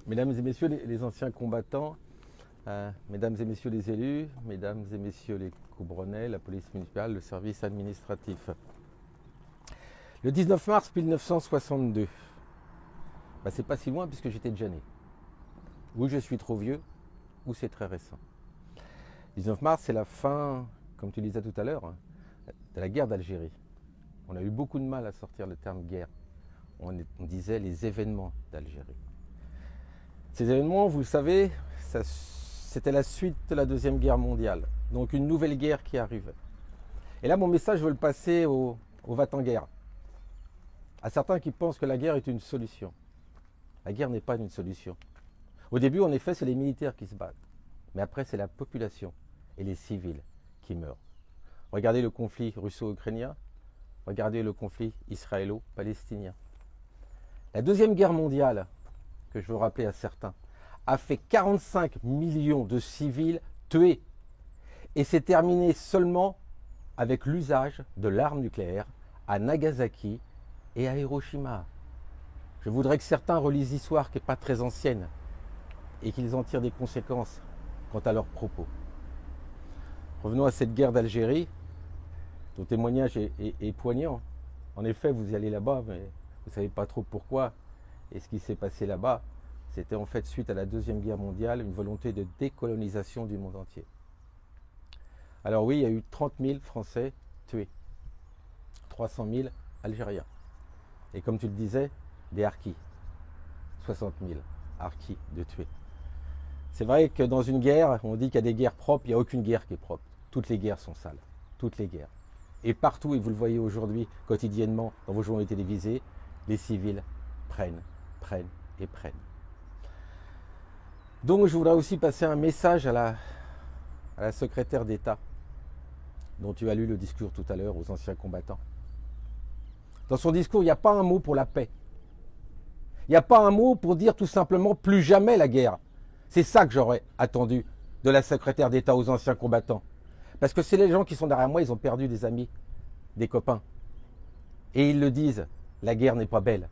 Mesdames et messieurs les anciens combattants, mesdames et messieurs les élus, mesdames et messieurs les Coubrenais, la police municipale, le service administratif. Le 19 mars 1962, c'est pas si loin puisque j'étais déjà né. Ou je suis trop vieux, ou c'est très récent. 19 mars, c'est la fin, comme tu disais tout à l'heure, de la guerre d'Algérie. On a eu beaucoup de mal à sortir le terme guerre. On disait les événements d'Algérie. Ces événements, vous le savez, c'était la suite de la Deuxième Guerre mondiale. Donc une nouvelle guerre qui arrivait. Et là, mon message, je veux le passer aux va-t-en-guerre. À certains qui pensent que la guerre est une solution. La guerre n'est pas une solution. Au début, en effet, c'est les militaires qui se battent. Mais après, c'est la population et les civils qui meurent. Regardez le conflit russo-ukrainien. Regardez le conflit israélo-palestinien. La Deuxième Guerre mondiale, que je veux rappeler à certains, a fait 45 millions de civils tués. Et c'est terminé seulement avec l'usage de l'arme nucléaire à Nagasaki et à Hiroshima. Je voudrais que certains relisent l'histoire qui n'est pas très ancienne et qu'ils en tirent des conséquences quant à leurs propos. Revenons à cette guerre d'Algérie. Ton témoignage est poignant. En effet, vous y allez là-bas, mais vous ne savez pas trop pourquoi. Et ce qui s'est passé là-bas, c'était en fait suite à la Deuxième Guerre mondiale, une volonté de décolonisation du monde entier. Alors oui, il y a eu 30 000 Français tués, 300 000 Algériens. Et comme tu le disais, des harkis, 60 000 harkis de tués. C'est vrai que dans une guerre, on dit qu'il y a des guerres propres, il n'y a aucune guerre qui est propre. Toutes les guerres sont sales, toutes les guerres. Et partout, et vous le voyez aujourd'hui, quotidiennement, dans vos journaux télévisés, les civils prennent. Donc je voudrais aussi passer un message à la secrétaire d'État, dont tu as lu le discours tout à l'heure aux anciens combattants. Dans son discours, il n'y a pas un mot pour la paix. Il n'y a pas un mot pour dire tout simplement plus jamais la guerre. C'est ça que j'aurais attendu de la secrétaire d'État aux anciens combattants. Parce que c'est les gens qui sont derrière moi, ils ont perdu des amis, des copains. Et ils le disent, la guerre n'est pas belle.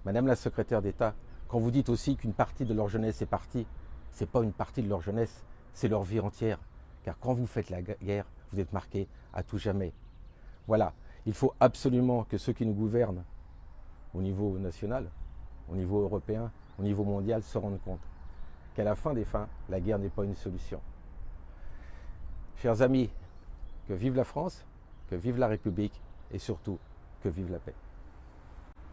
Madame la secrétaire d'État, quand vous dites aussi qu'une partie de leur jeunesse est partie, ce n'est pas une partie de leur jeunesse, c'est leur vie entière. Car quand vous faites la guerre, vous êtes marqués à tout jamais. Voilà, il faut absolument que ceux qui nous gouvernent, au niveau national, au niveau européen, au niveau mondial, se rendent compte qu'à la fin des fins, la guerre n'est pas une solution. Chers amis, que vive la France, que vive la République et surtout, que vive la paix.